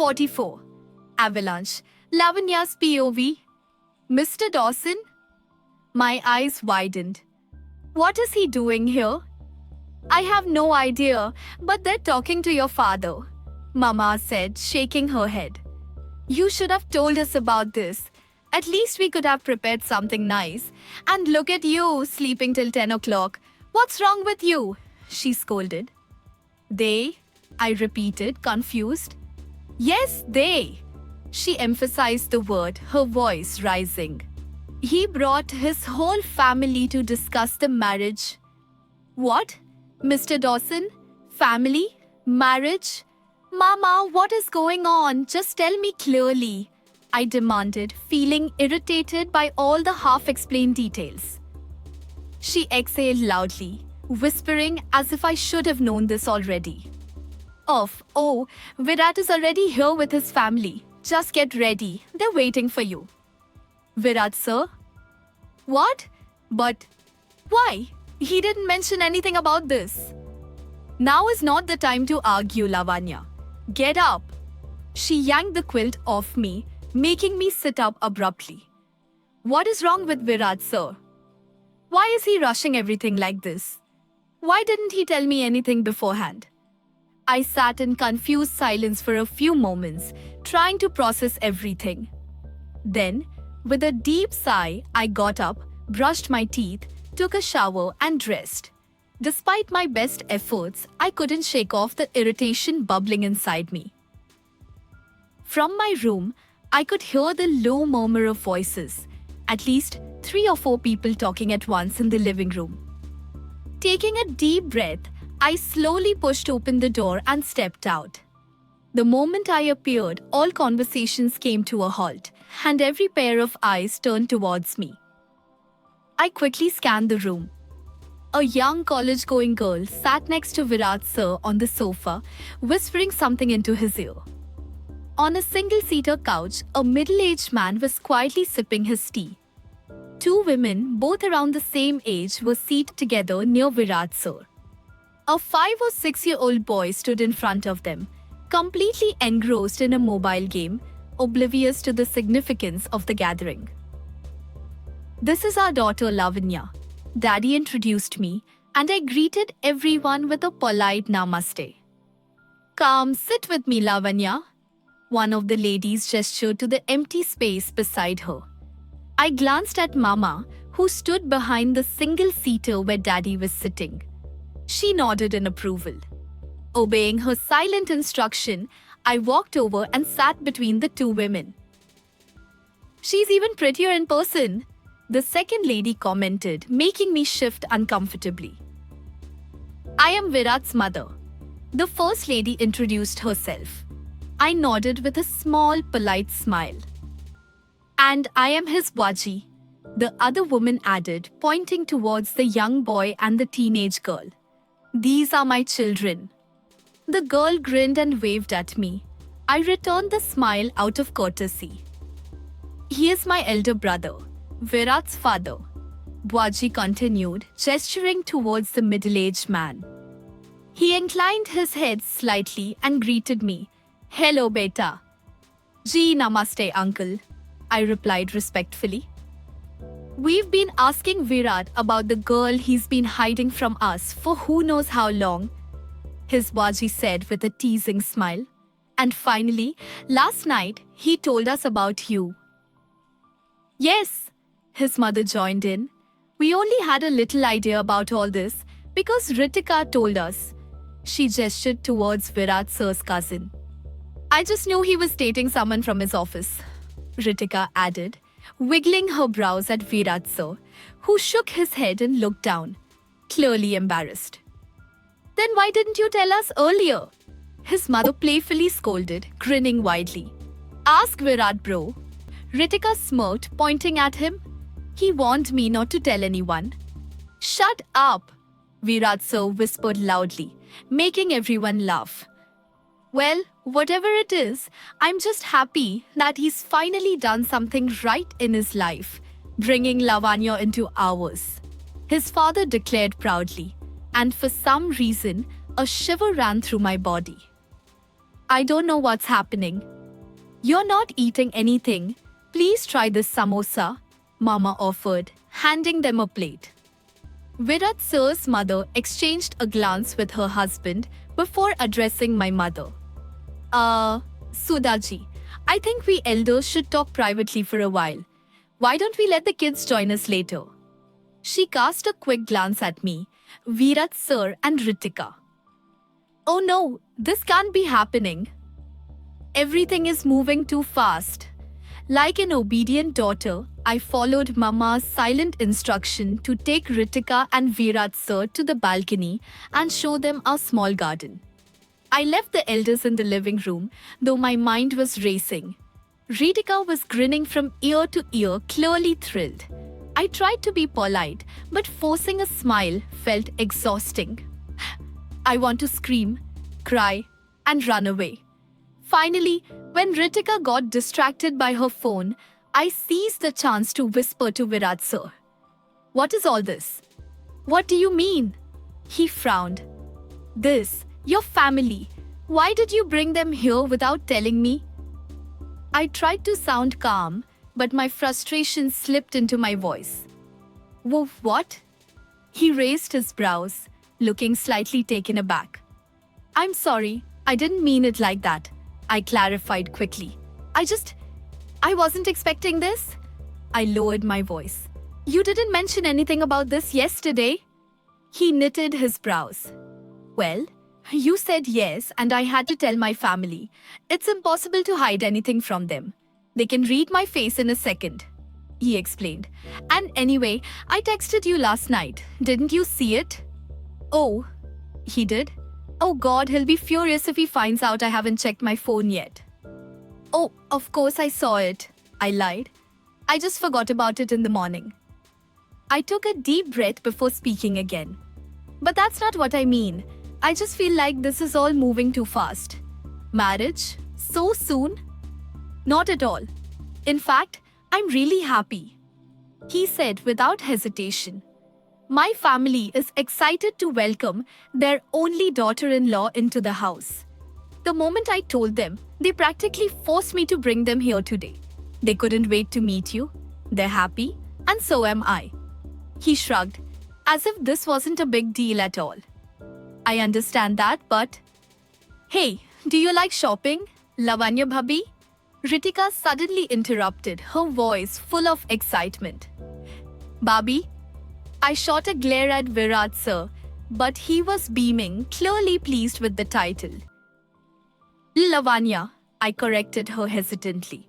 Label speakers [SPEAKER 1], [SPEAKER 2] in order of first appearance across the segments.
[SPEAKER 1] 44. Avalanche. Lavanya's POV. Mr. Dawson? My eyes widened. What is he doing here? I have no idea, but they're talking to your father, Mama said, shaking her head. You should have told us about this. At least we could have prepared something nice. And look at you, sleeping till 10 o'clock. What's wrong with you? She scolded. They? I repeated, confused. Yes, they. She emphasized the word, her voice rising. He brought his whole family to discuss the marriage. What? Mr. Dawson? Family? Marriage? Mama, what is going on? Just tell me clearly, I demanded, feeling irritated by all the half-explained details. She exhaled loudly, whispering as if I should have known this already. Oh, Virat is already here with his family. Just get ready. They're waiting for you. Virat, sir? What? But why? He didn't mention anything about this. Now is not the time to argue, Lavanya. Get up. She yanked the quilt off me, making me sit up abruptly. What is wrong with Virat, sir? Why is he rushing everything like this? Why didn't he tell me anything beforehand? I sat in confused silence for a few moments, trying to process everything. Then, with a deep sigh, I got up, brushed my teeth, took a shower and dressed. Despite my best efforts, I couldn't shake off the irritation bubbling inside me. From my room, I could hear the low murmur of voices, at least 3 or 4 people talking at once in the living room. Taking a deep breath, I slowly pushed open the door and stepped out. The moment I appeared, all conversations came to a halt, and every pair of eyes turned towards me. I quickly scanned the room. A young college-going girl sat next to Virat sir on the sofa, whispering something into his ear. On a single-seater couch, a middle-aged man was quietly sipping his tea. 2 women, both around the same age, were seated together near Virat sir. A 5 or 6-year-old boy stood in front of them, completely engrossed in a mobile game, oblivious to the significance of the gathering. This is our daughter Lavanya. Daddy introduced me, and I greeted everyone with a polite namaste. Come, sit with me, Lavanya. One of the ladies gestured to the empty space beside her. I glanced at Mama, who stood behind the single-seater where Daddy was sitting. She nodded in approval. Obeying her silent instruction, I walked over and sat between the 2 women. She's even prettier in person, the second lady commented, making me shift uncomfortably. I am Virat's mother. The first lady introduced herself. I nodded with a small, polite smile. And I am his Bwaji, the other woman added, pointing towards the young boy and the teenage girl. These are my children. The girl grinned and waved at me. I returned the smile out of courtesy. He is my elder brother, Virat's father, Bwaji continued, gesturing towards the middle-aged man. He inclined his head slightly and greeted me. Hello, beta. Ji namaste, uncle, I replied respectfully. We've been asking Virat about the girl he's been hiding from us for who knows how long, his Bwaji said with a teasing smile. And finally, last night, he told us about you. Yes, his mother joined in. We only had a little idea about all this because Ritika told us. She gestured towards Virat sir's cousin. I just knew he was dating someone from his office, Ritika added, wiggling her brows at Virat sir, who shook his head and looked down, clearly embarrassed. Then why didn't you tell us earlier? His mother playfully scolded, grinning widely. Ask Virat, bro. Ritika smirked, pointing at him. He warned me not to tell anyone. Shut up, Virat sir whispered loudly, making everyone laugh. Well, whatever it is, I'm just happy that he's finally done something right in his life, bringing Lavanya into ours, his father declared proudly, and for some reason, a shiver ran through my body. I don't know what's happening. You're not eating anything. Please try this samosa, Mama offered, handing them a plate. Virat sir's mother exchanged a glance with her husband before addressing my mother. Sudaji, I think we elders should talk privately for a while. Why don't we let the kids join us later? She cast a quick glance at me, Virat sir and Ritika. Oh no, this can't be happening. Everything is moving too fast. Like an obedient daughter, I followed Mama's silent instruction to take Ritika and Virat sir to the balcony and show them our small garden. I left the elders in the living room, though my mind was racing. Ritika was grinning from ear to ear, clearly thrilled. I tried to be polite, but forcing a smile felt exhausting. I want to scream, cry, and run away. Finally, when Ritika got distracted by her phone, I seized the chance to whisper to Virat sir. What is all this? What do you mean? He frowned. This, your family. Why did you bring them here without telling me? I tried to sound calm, but my frustration slipped into my voice. What? He raised his brows, looking slightly taken aback. I'm sorry, I didn't mean it like that, I clarified quickly. I wasn't expecting this. I lowered my voice. You didn't mention anything about this yesterday. He knitted his brows. Well, you said yes, and I had to tell my family. It's impossible to hide anything from them. They can read my face in a second, he explained. And anyway, I texted you last night. Didn't you see it? Oh, he did? Oh God, he'll be furious if he finds out I haven't checked my phone yet. Oh, of course I saw it, I lied. I just forgot about it in the morning. I took a deep breath before speaking again. But that's not what I mean. I just feel like this is all moving too fast. Marriage? So soon? Not at all. In fact, I'm really happy, he said without hesitation. My family is excited to welcome their only daughter-in-law into the house. The moment I told them, they practically forced me to bring them here today. They couldn't wait to meet you. They're happy, and so am I. He shrugged, as if this wasn't a big deal at all. I understand that, but... Hey, do you like shopping, Lavanya Bhabhi? Ritika suddenly interrupted, her voice full of excitement. Bhabhi? I shot a glare at Virat sir, but he was beaming, clearly pleased with the title. Lavanya, I corrected her hesitantly.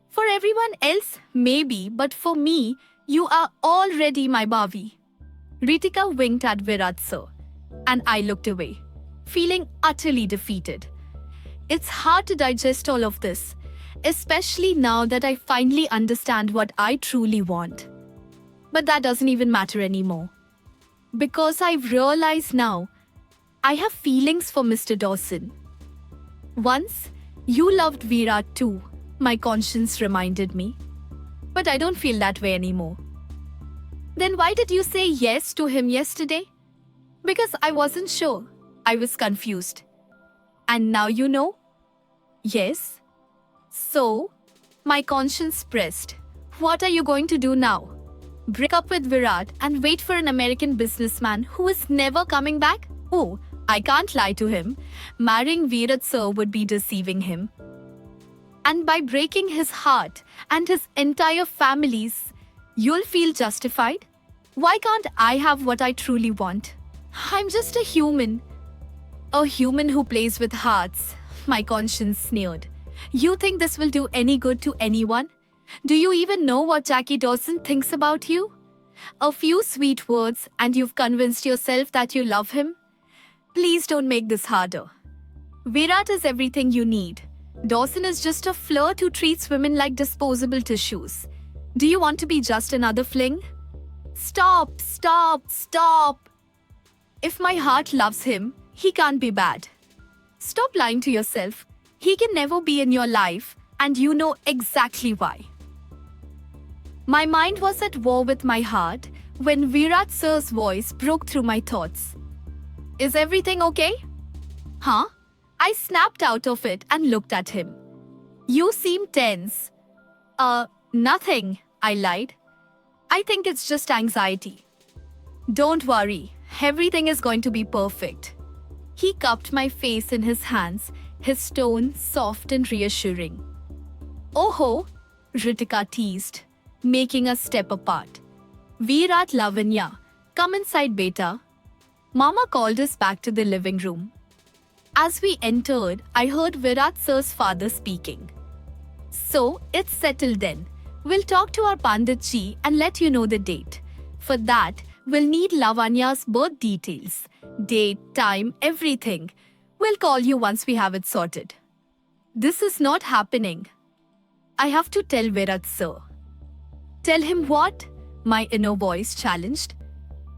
[SPEAKER 1] For everyone else, maybe, but for me, you are already my Bhavi. Ritika winked at Virat sir, and I looked away, feeling utterly defeated. It's hard to digest all of this, especially now that I finally understand what I truly want. But that doesn't even matter anymore. Because I've realized now, I have feelings for Mr. Dawson. Once, you loved Virat too, my conscience reminded me. But I don't feel that way anymore. Then why did you say yes to him yesterday? Because I wasn't sure. I was confused. And now you know? Yes. So, my conscience pressed. What are you going to do now? Break up with Virat and wait for an American businessman who is never coming back? Oh, I can't lie to him. Marrying Virat sir would be deceiving him. And by breaking his heart and his entire family's, you'll feel justified? Why can't I have what I truly want? I'm just a human. A human who plays with hearts, my conscience sneered. You think this will do any good to anyone? Do you even know what Jackie Dawson thinks about you? A few sweet words and you've convinced yourself that you love him? Please don't make this harder. Virat is everything you need. Dawson is just a flirt who treats women like disposable tissues. Do you want to be just another fling? Stop, stop, stop. If my heart loves him, he can't be bad. Stop lying to yourself. He can never be in your life, and you know exactly why. My mind was at war with my heart when Virat sir's voice broke through my thoughts. Is everything okay? Huh? I snapped out of it and looked at him. You seem tense. Nothing, I lied. I think it's just anxiety. Don't worry, everything is going to be perfect. He cupped my face in his hands, his tone soft and reassuring. Oh, Ritika teased, making us step apart. Virat, Lavanya, come inside, beta. Mama called us back to the living room. As we entered, I heard Virat sir's father speaking. So, it's settled then. We'll talk to our Panditji and let you know the date. For that, we'll need Lavanya's birth details. Date, time, everything. We'll call you once we have it sorted. This is not happening. I have to tell Virat sir. Tell him what? My inner voice challenged.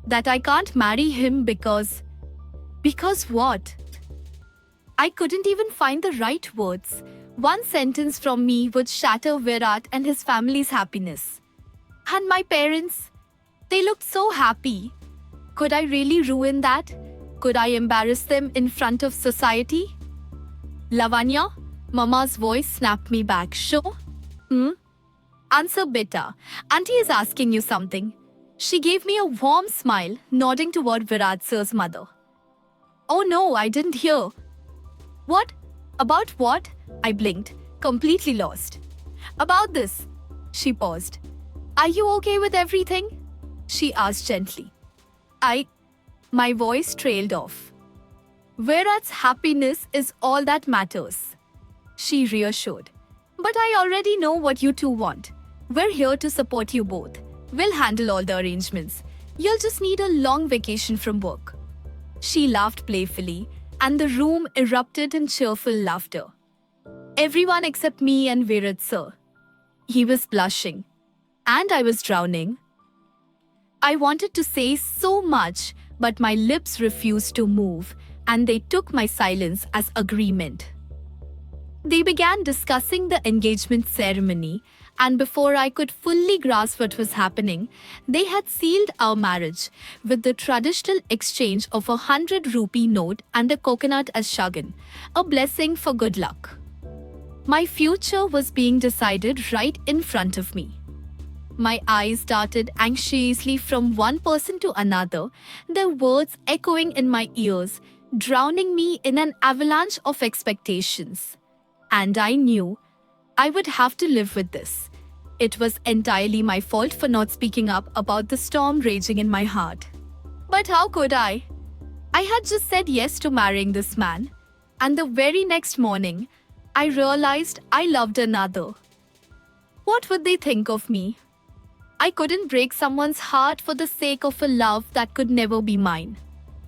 [SPEAKER 1] That I can't marry him because... Because what? I couldn't even find the right words. One sentence from me would shatter Virat and his family's happiness. And my parents? They looked so happy. Could I really ruin that? Could I embarrass them in front of society? Lavanya? Mama's voice snapped me back. Sure? Answer, beta. Auntie is asking you something. She gave me a warm smile, nodding toward Virat sir's mother. Oh no, I didn't hear. What? About what? I blinked, completely lost. About this. She paused. Are you okay with everything? She asked gently. My voice trailed off. Virat's happiness is all that matters. She reassured. But I already know what you two want. We're here to support you both. We'll handle all the arrangements. You'll just need a long vacation from work. She laughed playfully, and the room erupted in cheerful laughter. Everyone except me and Virat sir. He was blushing, and I was drowning. I wanted to say so much, but my lips refused to move, and they took my silence as agreement. They began discussing the engagement ceremony, and before I could fully grasp what was happening, they had sealed our marriage with the traditional exchange of 100 rupee note and a coconut as shagan, a blessing for good luck. My future was being decided right in front of me. My eyes darted anxiously from one person to another, their words echoing in my ears, drowning me in an avalanche of expectations. And I knew I would have to live with this. It was entirely my fault for not speaking up about the storm raging in my heart. But how could I? I had just said yes to marrying this man, and the very next morning, I realized I loved another. What would they think of me? I couldn't break someone's heart for the sake of a love that could never be mine.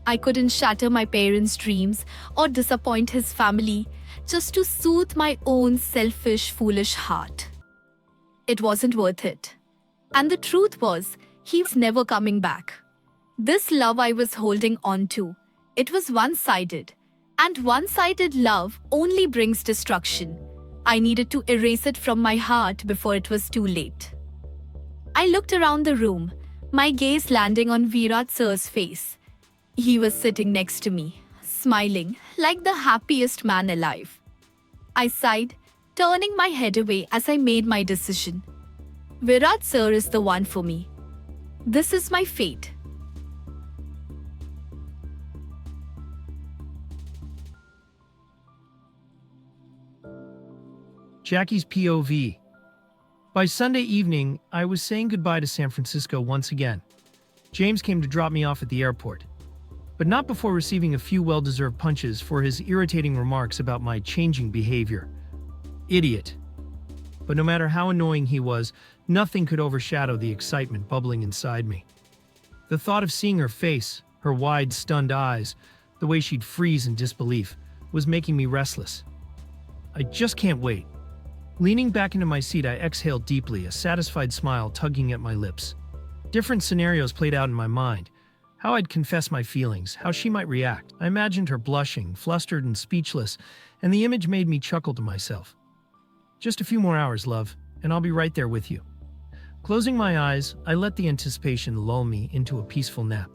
[SPEAKER 1] I couldn't shatter my parents' dreams or disappoint his family just to soothe my own selfish, foolish heart. It wasn't worth it. And the truth was, he was never coming back. This love I was holding on to, it was one-sided. And one-sided love only brings destruction. I needed to erase it from my heart before it was too late. I looked around the room, my gaze landing on Virat sir's face. He was sitting next to me, smiling like the happiest man alive. I sighed, turning my head away as I made my decision. Virat sir is the one for me. This is my fate.
[SPEAKER 2] Jackie's POV. By Sunday evening, I was saying goodbye to San Francisco once again. James came to drop me off at the airport, but not before receiving a few well-deserved punches for his irritating remarks about my changing behavior. Idiot. But no matter how annoying he was, nothing could overshadow the excitement bubbling inside me. The thought of seeing her face, her wide, stunned eyes, the way she'd freeze in disbelief, was making me restless. I just can't wait. Leaning back into my seat, I exhaled deeply, a satisfied smile tugging at my lips. Different scenarios played out in my mind. How I'd confess my feelings, how she might react. I imagined her blushing, flustered and speechless, and the image made me chuckle to myself. Just a few more hours, love, and I'll be right there with you. Closing my eyes, I let the anticipation lull me into a peaceful nap.